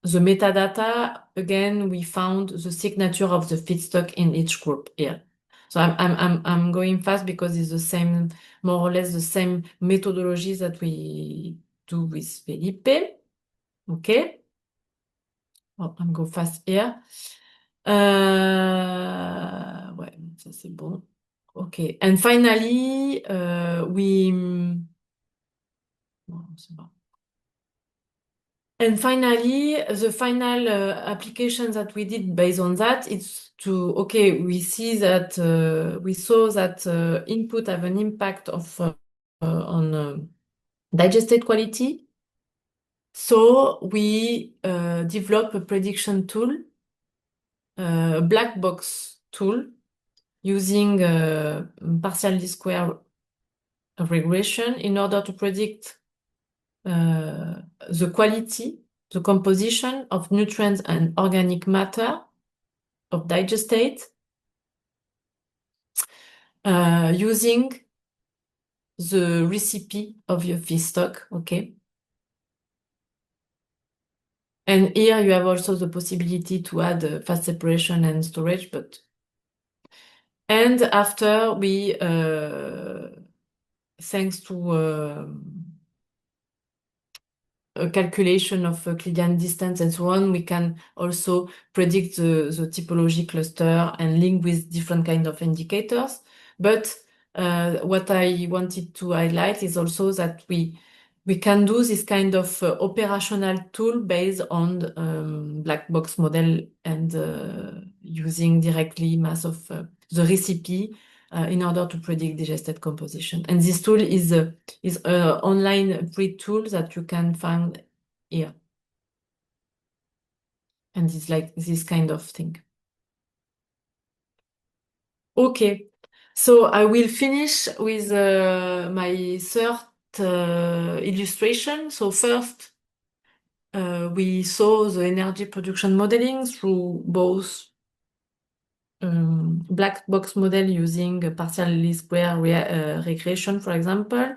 metadata, again, we found the signature of the feedstock in each group here. So I'm going fast because it's the same, more or less the same methodology that we do with Felipe. Okay. Oh, I'm go fast here. Ouais, ça c'est bon. Okay. And finally, bon, c'est bon. And finally, the final application that we did based on that is to, okay, we see that we saw that input have an impact of on digestate quality. So we develop a prediction tool, a black box tool using partial least square regression in order to predict the quality, the composition of nutrients and organic matter of digestate using the recipe of your feedstock, okay? And here you have also the possibility to add fast separation and storage, and after we, thanks to a calculation of Euclidean distance and so on, we can also predict the typology cluster and link with different kind of indicators. But what I wanted to highlight is also that we can do this kind of operational tool based on black box model and using directly mass of the recipe in order to predict digestate composition. And this tool is a online free tool that you can find here. And it's like this kind of thing. Okay, so I will finish with my third illustration. So first, we saw the energy production modeling through both black box model using a partial least square regression, for example,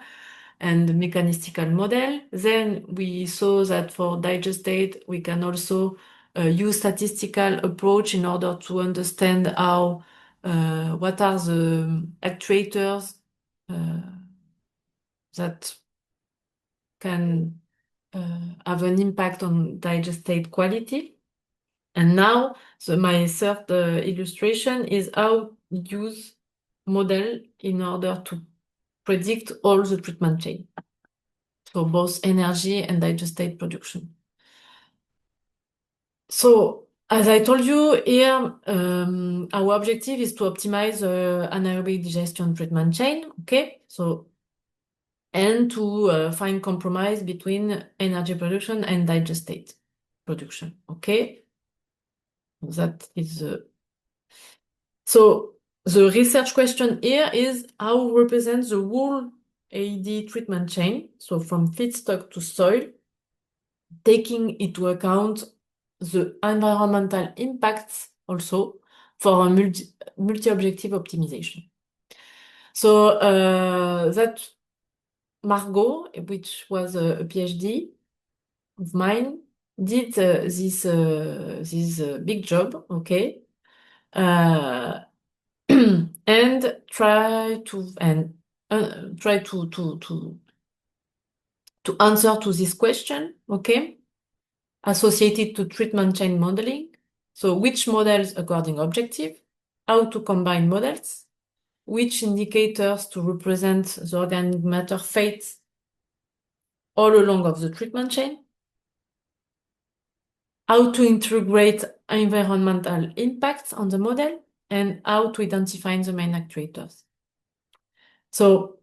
and mechanistical model. Then we saw that for digestate, we can also use statistical approach in order to understand how what are the actuators that can have an impact on digestate quality. And now, my third illustration is how use model in order to predict all the treatment chain. So both energy and digestate production. So as I told you here, our objective is to optimize anaerobic digestion treatment chain, okay? So, and to find compromise between energy production and digestate production, okay? That is so the research question here is how represents the whole AED treatment chain, so from feedstock to soil, taking into account the environmental impacts also for a multi-objective optimization. So that Margot, which was a PhD of mine, did this big job, okay, and try to answer to this question, okay, associated to treatment chain modeling. So which models according objective, how to combine models, which indicators to represent the organic matter fate all along of the treatment chain, how to integrate environmental impacts on the model, and how to identify the main actuators. So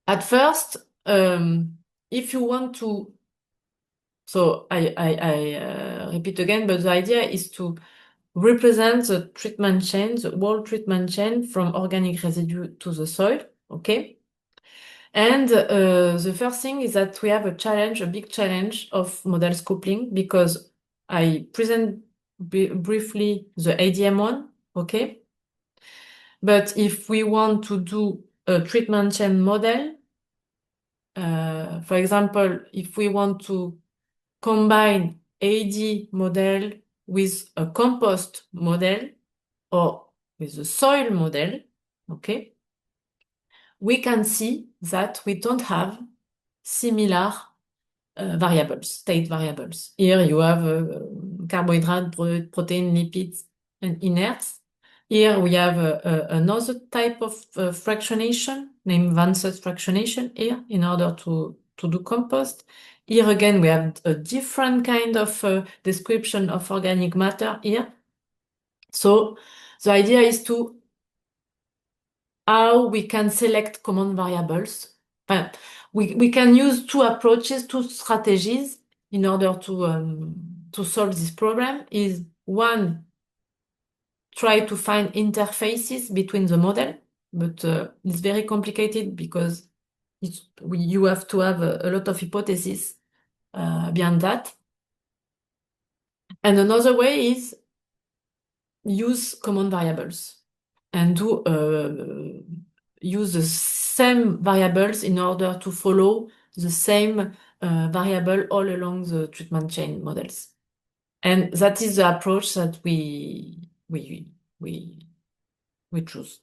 at first, if you want to, so I repeat again, but the idea is to represent the treatment chain, the whole treatment chain from organic residue to the soil, okay? And the first thing is that we have a big challenge of model coupling, because I present briefly the ADM one, okay? But if we want to do a treatment chain model, for example, if we want to combine AD model with a compost model or with a soil model, okay, we can see that we don't have similar variables, state variables. Here you have carbohydrate, protein, lipids, and inerts. Here we have another type of fractionation named Vance's fractionation here in order to do compost. Here again we have a different kind of description of organic matter here. So the idea is to how we can select common variables. We can use two approaches, two strategies in order to solve this problem. Is one, try to find interfaces between the model, but it's very complicated because you have to have a lot of hypotheses behind that. And another way is use common variables and use the same variables in order to follow the same variable all along the treatment chain models. And that is the approach that we choose.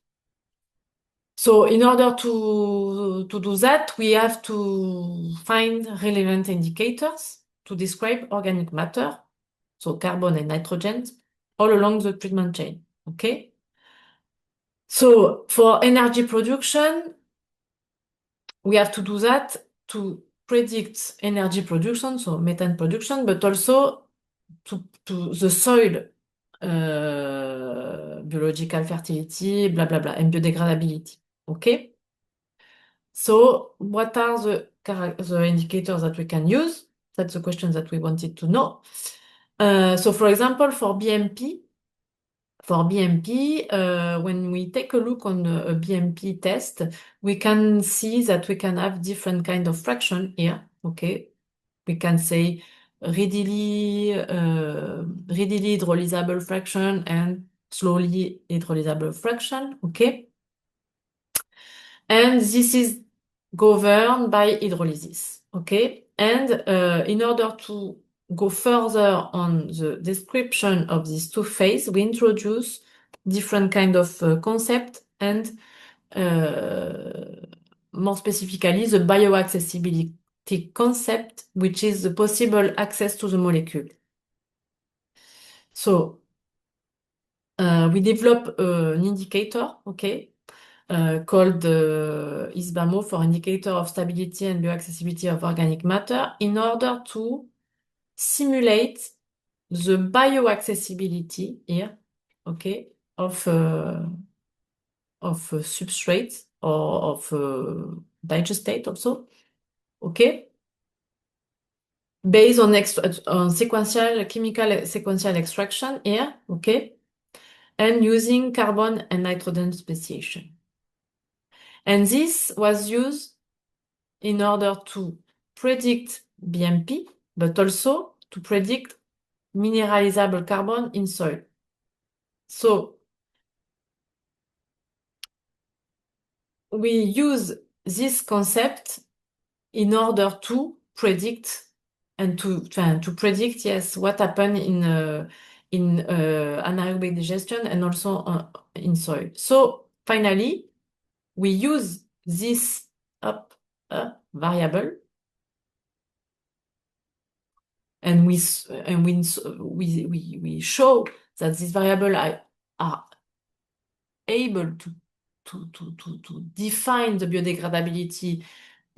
So in order to do that, we have to find relevant indicators to describe organic matter, so carbon and nitrogen, all along the treatment chain, okay? So for energy production, we have to do that to predict energy production, so methane production, but also to the soil biological fertility, blah, blah, blah, and biodegradability, okay? So what are the indicators that we can use? That's the question that we wanted to know. So for example, for BMP, when we take a look on a BMP test, we can see that we can have different kind of fraction here, okay? We can say readily hydrolyzable fraction and slowly hydrolyzable fraction, okay? And this is governed by hydrolysis, okay? And in order to go further on the description of these two phases, we introduce different kind of concept and more specifically the bioaccessibility concept, which is the possible access to the molecule. So we develop an indicator, okay, called ISBAMO for Indicator of Stability and Bioaccessibility of Organic Matter in order to simulate the bioaccessibility here, okay, of substrate or of digestate also, okay, based on sequential chemical sequential extraction here, okay, and using carbon and nitrogen speciation. And this was used in order to predict BMP, but also to predict mineralizable carbon in soil. So we use this concept in order to predict and to predict, yes, what happened in anaerobic digestion and also in soil. So finally, we use this variable, and we show that these variables are able to define the biodegradability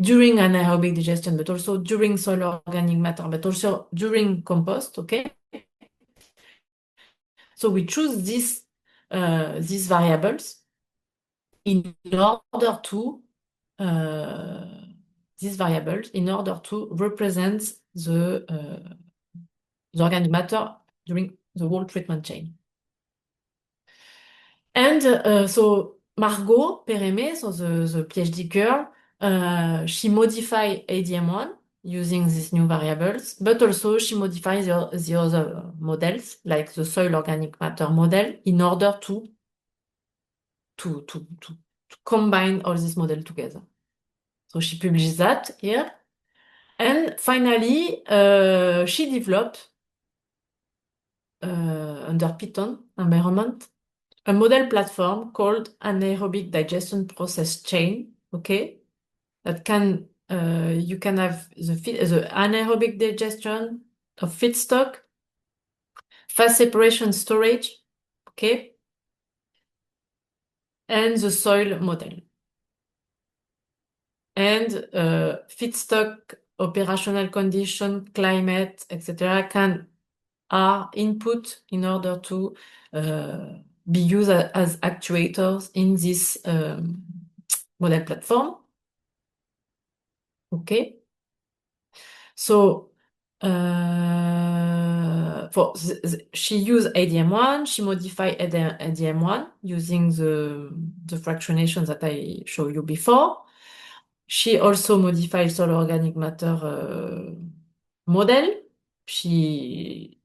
during anaerobic digestion, but also during soil organic matter, but also during compost, okay? So we choose these variables in order to represent the organic matter during the whole treatment chain. And so Margot Pérémé, so the PhD girl, she modified ADM1 using these new variables, but also she modifies the other models, like the soil organic matter model, in order to combine all these models together. So she published that here. And finally, she developed under Python environment a model platform called Anaerobic Digestion Process Chain, okay? That can, you can have the anaerobic digestion of feedstock, fast separation storage, okay? And the soil model. And feedstock, operational condition, climate, etc. are input in order to be used as actuators in this model platform. Okay. So she used ADM1, she modified ADM1 using the fractionation that I showed you before. She also modified soil organic matter model. She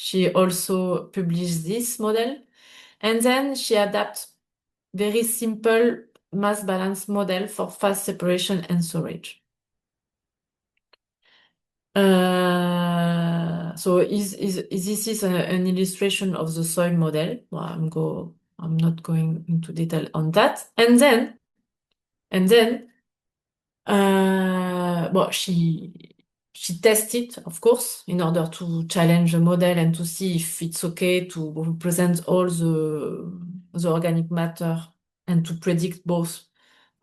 She also published this model, and then she adapted very simple mass balance model for fast separation and storage. So this is an illustration of the soil model. Well, I'm not going into detail on that. And then well, she tested, of course, in order to challenge the model and to see if it's okay to represent all the organic matter and to predict both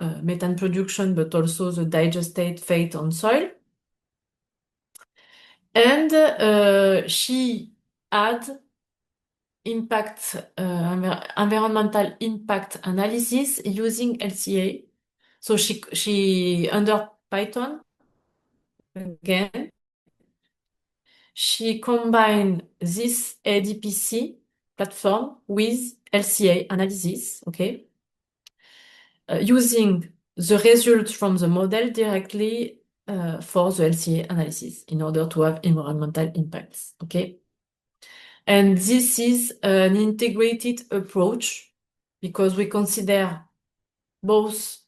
methane production, but also the digestate fate on soil. And she had environmental impact analysis using LCA. So she under Python again, she combined this ADPC platform with LCA analysis, okay, using the results from the model directly for the LCA analysis in order to have environmental impacts, okay? And this is an integrated approach because we consider both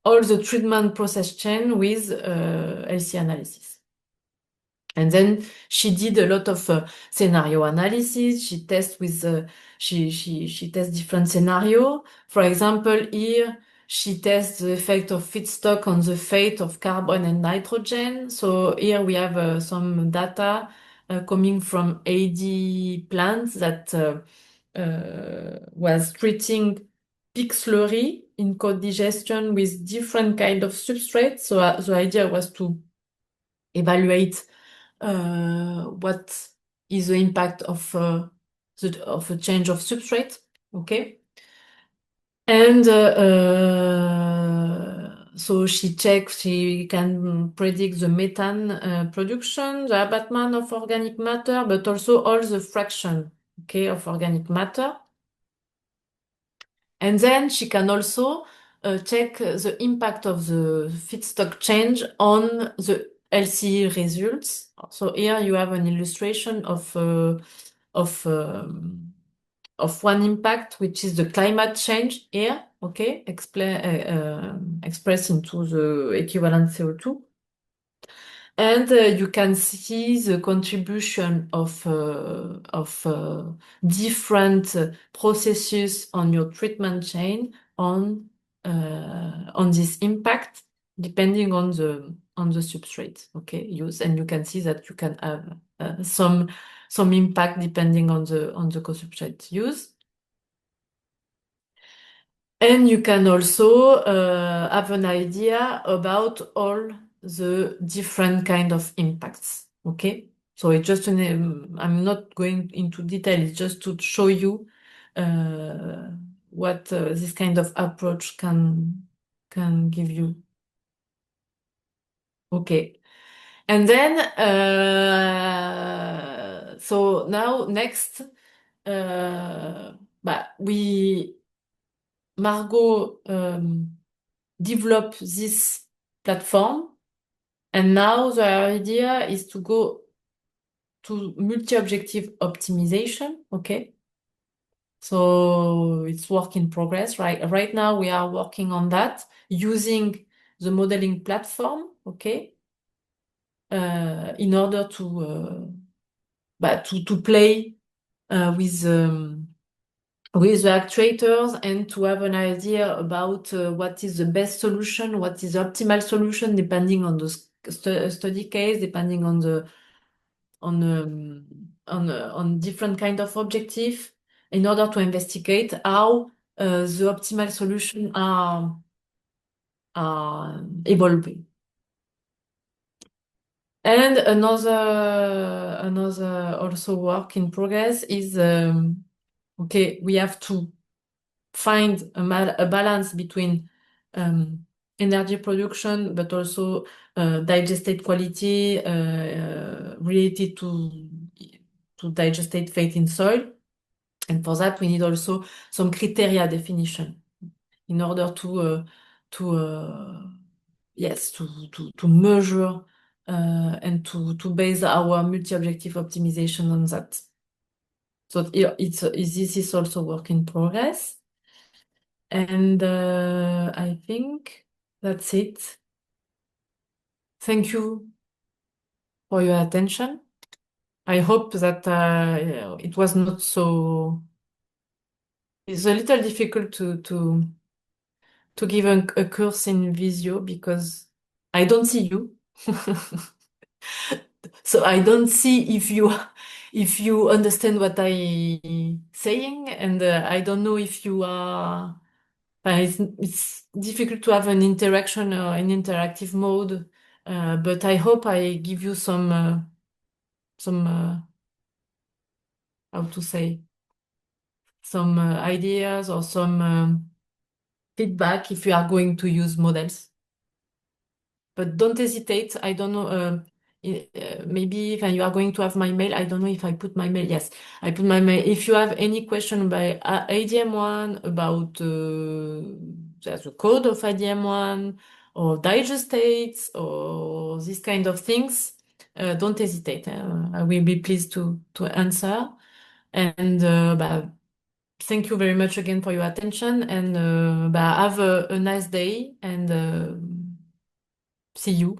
all the treatment process chain with LCA analysis. And then she did a lot of scenario analysis. She tests with she tests different scenario. For example, here She tests the effect of feedstock on the fate of carbon and nitrogen. So here we have some data coming from AD plants that was treating pig slurry in code digestion with different kind of substrates. So the idea was to evaluate what is the impact of a change of substrate. Okay. And so she can predict the methane production, the abatement of organic matter, but also all the fraction, okay, of organic matter. And then she can also check the impact of the feedstock change on the LCE results. So here you have an illustration of um, of one impact, which is the climate change here, okay, expressed into the equivalent CO2. And you can see the contribution of different processes on your treatment chain on this impact, depending on the substrate, okay, use. And you can see that you can have some impact depending on the co-substrate use. And you can also have an idea about all the different kind of impacts. Okay, so it's just I'm not going into detail. It's just to show you what this kind of approach can give you. Okay, and then so now next, we Margot develop this platform, and now the idea is to go to multi-objective optimization. Okay, so it's work in progress. Right now we are working on that using the modeling platform. Okay, in order to play with with the actuators and to have an idea about what is the best solution, what is the optimal solution, depending on the study case, depending on the on different kind of objective, in order to investigate how the optimal solution are evolving. And another also work in progress is okay, we have to find a balance between energy production, but also digestate quality related to digestate fate in soil. And for that, we need also some criteria definition in order to measure and to base our multi-objective optimization on that. So this is also work in progress. And I think that's it. Thank you for your attention. I hope that it was not so. It's a little difficult to give a course in Visio because I don't see you. So I don't see if you understand what I saying, and I don't know if you are. It's difficult to have an interaction in interactive mode, but I hope I give you some how to say, some ideas or some feedback if you are going to use models. But don't hesitate. I don't know. Maybe if you are going to have my mail, I don't know if I put my mail. Yes, I put my mail. If you have any question by ADM1 about the code of ADM1 or digestates or this kind of things, don't hesitate. I will be pleased to answer. And thank you very much again for your attention. And have a nice day and see you.